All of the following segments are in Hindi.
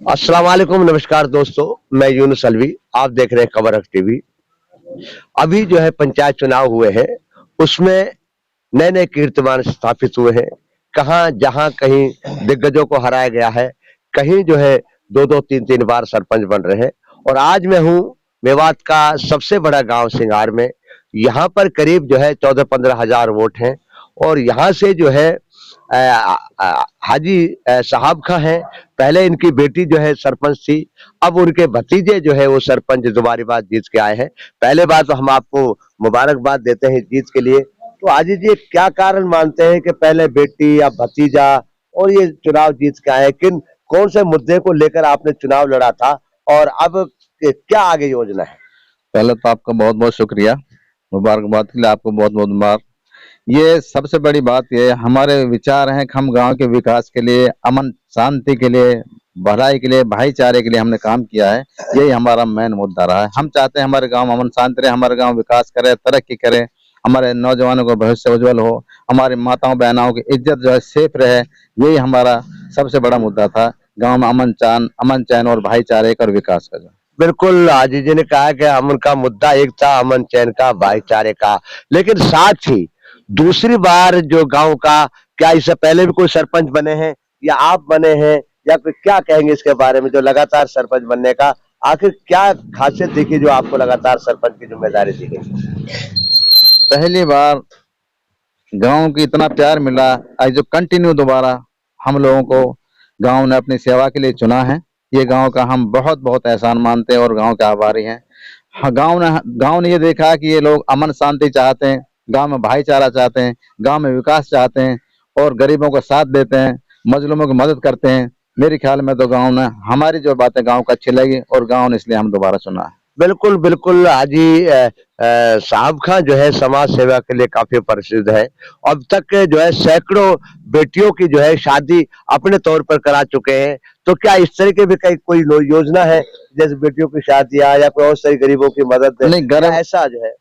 अस्सलाम वालेकुम, नमस्कार दोस्तों। मैं यूनुस अलवी, आप देख रहे हैं खबर अख टीवी। अभी जो है पंचायत चुनाव हुए हैं, उसमें नए-नए कीर्तिमान स्थापित हुए हैं। कहाँ जहाँ कहीं दिग्गजों को हराया गया है, कहीं जो है 2-2 3-3 बार सरपंच बन रहे हैं। और आज मैं हूँ मेवात का सबसे बड़ा गाँव सिंगार में। यहाँ पर करीब जो है 14-15 हज़ार वोट हैं और यहाँ से जो है हाजी साहब खां हैं। पहले इनकी बेटी जो है सरपंच थी, अब उनके भतीजे जो है वो सरपंच दोबारी बात जीत के आए हैं। पहले बात तो हम आपको मुबारकबाद देते हैं जीत के लिए। तो आजी जी क्या कारण मानते हैं कि पहले बेटी या भतीजा और ये चुनाव जीत के आए, किन कौन से मुद्दे को लेकर आपने चुनाव लड़ा था और अब क्या आगे योजना है? पहले तो आपका बहुत बहुत शुक्रिया, मुबारकबाद के लिए आपको बहुत बहुत मुबारक। ये सबसे बड़ी बात ये हमारे विचार हैं कि हम गांव के विकास के लिए, अमन शांति के लिए, भलाई के लिए, भाईचारे के लिए हमने काम किया है। यही हमारा मेन मुद्दा रहा है। हम चाहते हैं हमारे गांव में अमन शांति रहे, हमारे गांव विकास करे, तरक्की करे, हमारे नौजवानों का भविष्य उज्जवल हो, हमारी माताओं बहनों की इज्जत जो है सेफ रहे। यही हमारा सबसे बड़ा मुद्दा था, गाँव में अमन चैन और भाईचारे का और विकास का। बिल्कुल, आजी जी ने कहा कि अमन का मुद्दा एक था, अमन चैन का, भाईचारे का। लेकिन साथ ही दूसरी बार जो गाँव का, क्या इससे पहले भी कोई सरपंच बने हैं या आप बने हैं या फिर क्या कहेंगे इसके बारे में, जो लगातार सरपंच बनने का आखिर क्या खासियत दिखी जो आपको लगातार सरपंच की जिम्मेदारी दी गई? पहली बार गांव की इतना प्यार मिला, आज जो कंटिन्यू दोबारा हम लोगों को गांव ने अपनी सेवा के लिए चुना है, ये गांव का हम बहुत बहुत एहसान मानते हैं और गांव के आभारी हैं। हाँ, गांव ने ये देखा कि ये लोग अमन शांति चाहते हैं, गांव में भाईचारा चाहते हैं, गांव में विकास चाहते हैं और गरीबों का साथ देते हैं, मजलूमों की मदद करते हैं। मेरे ख्याल में तो गांव ने हमारी जो बातें गांव को अच्छी लगी और गांव ने इसलिए हम दोबारा चुना है। बिल्कुल, बिल्कुल हाजी साहब खां जो है समाज सेवा के लिए काफ़ी प्रसिद्ध है। अब तक जो है सैकड़ों बेटियों की जो है शादी अपने तौर पर करा चुके हैं। तो क्या इस तरह की भी कोई योजना है, जैसे बेटियों की शादियाँ या कोई और सारी गरीबों की मदद? नहीं, ऐसा जो है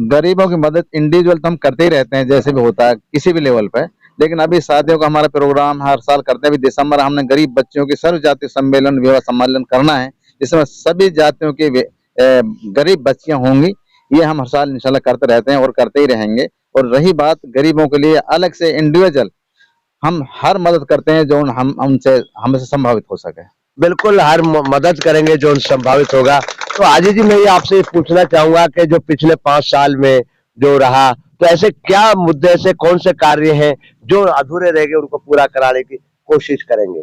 गरीबों की मदद इंडिविजुअल तो हम करते ही रहते हैं, जैसे भी होता है किसी भी लेवल पे। लेकिन अभी शादियों का हमारा प्रोग्राम हर साल करते हैं। अभी दिसंबर हमने गरीब बच्चियों की सर्व जातीय सम्मेलन, विवाह सम्मेलन करना है, जिसमें सभी जातियों की गरीब बच्चियां होंगी। ये हम हर साल इंशाल्लाह करते रहते हैं और करते ही रहेंगे। और रही बात गरीबों के लिए अलग से इंडिविजुअल, हम हर मदद करते हैं जो हमसे संभावित हो सके। बिल्कुल, हर मदद करेंगे जो संभावित होगा। तो आजी जी मैं ये आपसे पूछना चाहूंगा कि जो पिछले 5 साल में जो रहा, तो ऐसे क्या मुद्दे, ऐसे कौन से कार्य हैं जो अधूरे रह गए, उनको पूरा कराने की कोशिश करेंगे?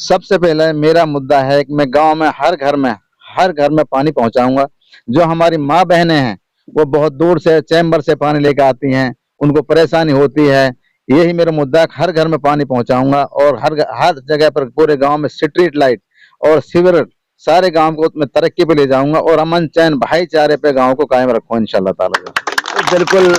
सबसे पहले मेरा मुद्दा है कि मैं गांव में हर घर में पानी पहुंचाऊंगा। जो हमारी माँ बहनें हैं वो बहुत दूर से चैम्बर से पानी लेकर आती हैं, उनको परेशानी होती है। यही मेरा मुद्दा है, हर घर में पानी पहुंचाऊंगा और हर जगह पर पूरे गांव में स्ट्रीट लाइट और सीवर सारे गांव को मैं तरक्की पे ले जाऊंगा और अमन चैन भाईचारे पे गांव को कायम रखूंगा इंशाल्लाह ताला। बिल्कुल,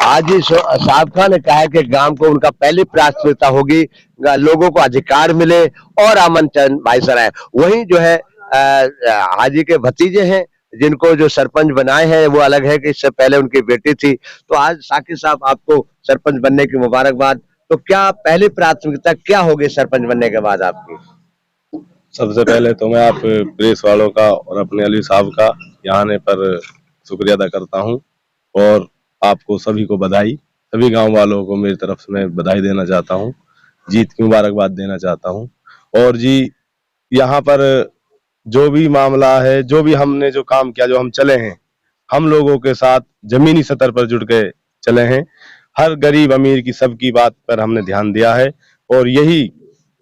हाजी साहब खां ने कहा है कि गांव को उनका पहली प्राथमिकता होगी, लोगों को अधिकार मिले और अमन चैन भाईचारा है। वहीं जो है हाजी के भतीजे हैं जिनको जो सरपंच बनाए हैं, वो अलग है कि इससे पहले उनकी बेटी थी। तो आज साकिब साहब आपको सरपंच बनने की मुबारकबाद। तो क्या पहली प्राथमिकता क्या होगी सरपंच बनने के बाद आपकी? सबसे पहले तो मैं आप प्रेस वालों का और अपने अली साहब का यहाँ आने पर शुक्रिया अदा करता हूँ और आपको सभी को बधाई, सभी गांव वालों को मेरी तरफ से मैं बधाई देना चाहता हूँ, जीत की मुबारकबाद देना चाहता हूँ। और जी, यहाँ पर जो भी मामला है, जो भी हमने जो काम किया, जो हम चले हैं, हम लोगों के साथ जमीनी स्तर पर जुड़ के चले हैं। हर गरीब अमीर की सबकी बात पर हमने ध्यान दिया है और यही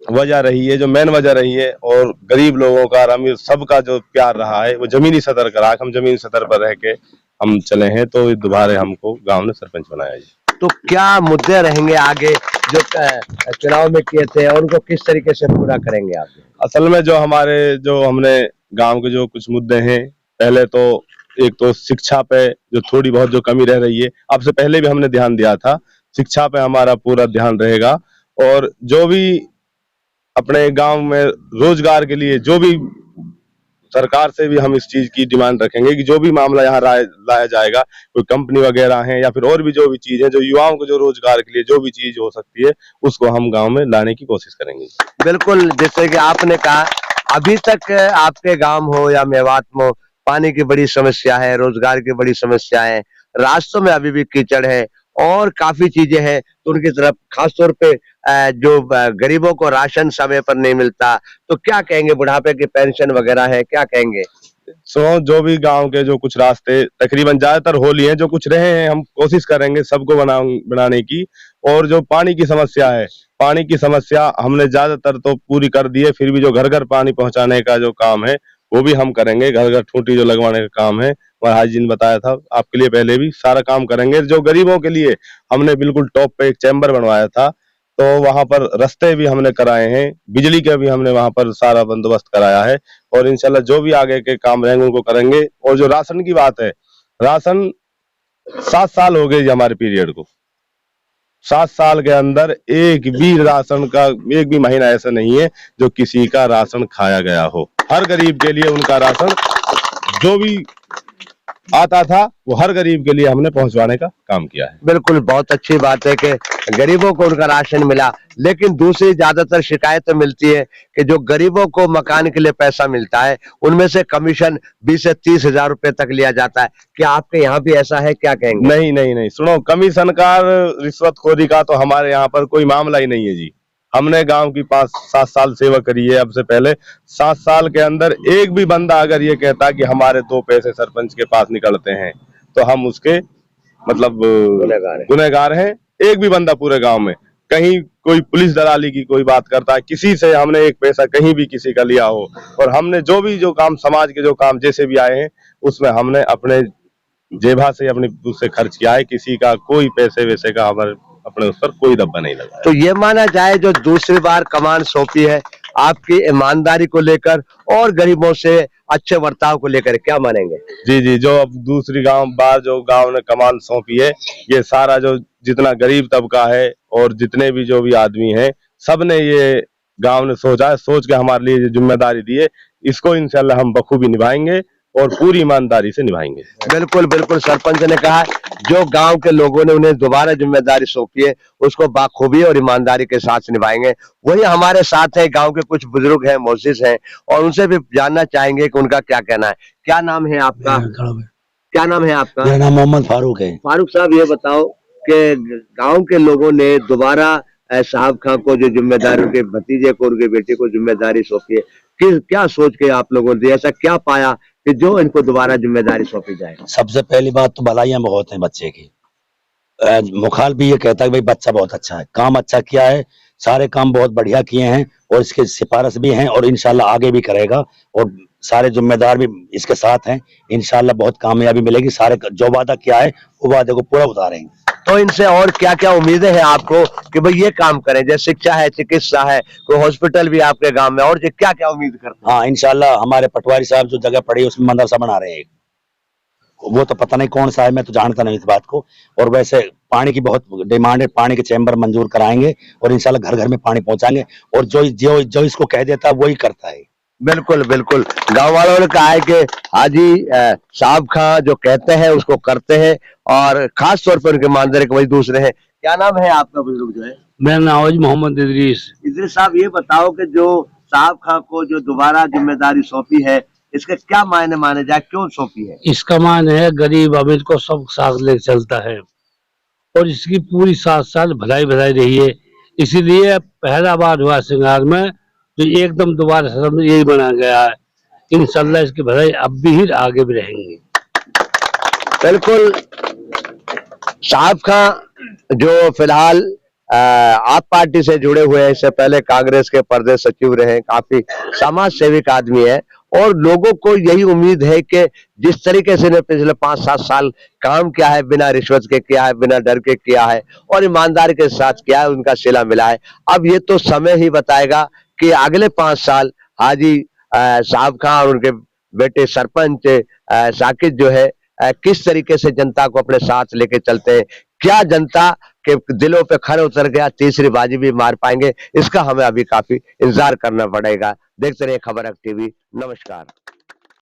वजह रही है, जो मेन वजह रही है। और गरीब लोगों का, अमीर सबका जो प्यार रहा है वो जमीनी सतर का रहा। हम जमीनी सतर पर रह के हम चले हैं, तो दोबारा हमको गांव ने सरपंच बनाया जी। तो क्या मुद्दे रहेंगे आगे जो चुनाव में किए थे और उनको किस तरीके से पूरा करेंगे आप? असल में जो हमने गांव के जो कुछ मुद्दे हैं, पहले तो एक तो शिक्षा पे जो थोड़ी बहुत जो कमी रह रही है, अब से पहले भी हमने ध्यान दिया था, शिक्षा पे हमारा पूरा ध्यान रहेगा। और जो भी अपने गांव में रोजगार के लिए, जो भी सरकार से भी हम इस चीज की डिमांड रखेंगे कि जो भी मामला यहाँ लाया जाएगा, कोई कंपनी वगैरह है या फिर और भी जो भी चीज है, जो युवाओं को जो रोजगार के लिए जो भी चीज हो सकती है, उसको हम गांव में लाने की कोशिश करेंगे। बिल्कुल, जैसे कि आपने कहा अभी तक आपके गांव हो या मेवात में हो, पानी की बड़ी समस्या है, रोजगार की बड़ी समस्या है, रास्तों में अभी भी कीचड़ है और काफी चीजें हैं, तो उनकी तरफ खासतौर पे जो गरीबों को राशन समय पर नहीं मिलता, तो क्या कहेंगे? बुढ़ापे की पेंशन वगैरह है, क्या कहेंगे? जो भी गांव के जो कुछ रास्ते तकरीबन ज्यादातर होली हैं, जो कुछ रहे हैं, हम कोशिश करेंगे सबको बनाने की। और जो पानी की समस्या है, पानी की समस्या हमने ज्यादातर तो पूरी कर दी है, फिर भी जो घर घर पानी पहुंचाने का जो काम है वो भी हम करेंगे। घर घर टूटी जो लगवाने का काम है, और हाजी जी ने बताया था आपके लिए, पहले भी सारा काम करेंगे। जो गरीबों के लिए हमने बिल्कुल टॉप पे एक चैम्बर बनवाया था, तो वहां पर रास्ते भी हमने कराए हैं, बिजली का भी हमने वहां पर सारा बंदोबस्त कराया है। और इंशाल्लाह जो भी आगे के काम रहेंगे उनको करेंगे। और जो राशन की बात है, राशन 7 साल हो गए जी हमारे पीरियड को। 7 साल के अंदर एक भी राशन का एक भी महीना ऐसा नहीं है जो किसी का राशन खाया गया हो। हर गरीब के लिए उनका राशन जो भी आता था वो हर गरीब के लिए हमने पहुंचवाने का काम किया है। बिल्कुल, बहुत अच्छी बात है कि गरीबों को उनका राशन मिला, लेकिन दूसरी ज्यादातर शिकायत मिलती है कि जो गरीबों को मकान के लिए पैसा मिलता है उनमें से कमीशन 20 से 30 हजार रुपए तक लिया जाता है। क्या आपके यहाँ भी ऐसा है, क्या कहेंगे? नहीं नहीं नहीं, सुनो, कमीशन का रिश्वतखोरी का तो हमारे यहाँ पर कोई मामला ही नहीं है जी। हमने गांव की 5-7 साल सेवा करी है। अब से पहले 7 साल के अंदर एक भी बंदा अगर ये कहता कि हमारे 2 पैसे सरपंच के पास निकलते हैं तो हम उसके मतलब गुनहगार हैं। एक भी बंदा पूरे गांव में कहीं कोई पुलिस दलाली की कोई बात करता है, किसी से हमने एक पैसा कहीं भी किसी का लिया हो, और हमने जो काम समाज के जो काम जैसे भी आए हैं उसमें हमने अपने जेबा से अपनी उससे खर्च किया है। किसी का कोई पैसे वैसे का हमारे अपने उस पर कोई दब्बा नहीं लगा। तो ये माना जाए जो दूसरी बार कमान सौंपी है आपकी ईमानदारी को लेकर और गरीबों से अच्छे बर्ताव को लेकर, क्या मानेंगे? जी जी, जो अब दूसरी बार जो गांव ने कमान सौंपी है, ये सारा जो जितना गरीब तबका है और जितने भी जो भी आदमी हैं, सब ने ये गांव ने सोचा है, सोच के हमारे लिए ये जिम्मेदारी दी है। इसको इंशाल्लाह हम बखूबी निभाएंगे और पूरी ईमानदारी से निभाएंगे। बिल्कुल बिल्कुल, सरपंच ने कहा जो गांव के लोगों ने उन्हें दोबारा जिम्मेदारी सौंपी है उसको बाखूबी और ईमानदारी के साथ निभाएंगे। वही हमारे साथ है, गांव के कुछ बुजुर्ग हैं, मोजिज हैं, और उनसे भी जानना चाहेंगे कि उनका क्या कहना है। क्या नाम है आपका? क्या नाम है आपका? मेरा नाम मोहम्मद फारूक है। फारूक साहब, ये बताओ कि गांव के लोगों ने दोबारा साहब खां को जो जिम्मेदारी, उनके भतीजे को, उनके बेटे को जिम्मेदारी सौंपी है, क्या सोच के आप लोगों ने ऐसा क्या पाया कि जो इनको दोबारा जिम्मेदारी सौंपी जाए? सबसे पहली बात तो भलाइयां बहुत हैं बच्चे की। मुखाल भी ये कहता है भाई बच्चा बहुत अच्छा है, काम अच्छा किया है, सारे काम बहुत बढ़िया किए हैं और इसके सिफारिश भी हैं और इंशाल्लाह आगे भी करेगा और सारे जिम्मेदार भी इसके साथ हैं। इंशाल्लाह बहुत कामयाबी मिलेगी। सारे जो वादा किया है वो वादे को पूरा उतारेंगे। तो इनसे और क्या क्या उम्मीदें हैं आपको कि भाई ये काम करें? जैसे शिक्षा है, चिकित्सा है, कोई हॉस्पिटल भी आपके गांव में, और क्या क्या उम्मीद करते हैं? हाँ, इंशाल्लाह हमारे पटवारी साहब जो जगह पड़ी है उसमें मदरसा बना रहे हैं। वो तो पता नहीं कौन सा है, मैं तो जानता नहीं इस बात को। और वैसे पानी की बहुत डिमांड है, पानी के चैम्बर मंजूर कराएंगे और इंशाल्लाह घर घर में पानी पहुंचाएंगे। और जो इसको कह देता है वही करता है। बिल्कुल बिल्कुल, गांव वालों ने कहा है कि हाजी साहब खां जो कहते हैं उसको करते हैं और खास तौर पर उनके ईमानदारी के वही दूसरे हैं। क्या नाम है आपका बुजुर्ग जो है? मेरा नाम मोहम्मद इदरीस। इदरीस साहब, ये बताओ कि जो साहब खां को जो दोबारा जिम्मेदारी सौंपी है इसके क्या मायने माने जाए, क्यों सौंपी है? इसका मायने है गरीब अमीर को सब साथ ले चलता है और इसकी पूरी 7 साल भलाई भलाई रही है। इसीलिए पहला बार हुआ सिंगार में जो एकदम दोबारा सदन यही बना गया है। इंशाल्लाह इसकी भलाई अब भी आगे भी रहेंगी। बिल्कुल, साहब खां जो फिलहाल आप पार्टी से जुड़े हुए हैं, इससे पहले कांग्रेस के प्रदेश सचिव रहे, काफी समाज सेविक आदमी है और लोगों को यही उम्मीद है कि जिस तरीके से ने पिछले 5-7 साल काम किया है, बिना रिश्वत के किया है, बिना डर के किया है और ईमानदारी के साथ किया है, उनका सिला मिला है। अब ये तो समय ही बताएगा कि अगले 5 साल हाजी साहब खां और उनके बेटे सरपंच साकिब जो है किस तरीके से जनता को अपने साथ लेके चलते हैं, क्या जनता के दिलों पे खरे उतर गया, तीसरी बाजी भी मार पाएंगे, इसका हमें अभी काफी इंतजार करना पड़ेगा। देखते रहिए खबर टीवी। नमस्कार।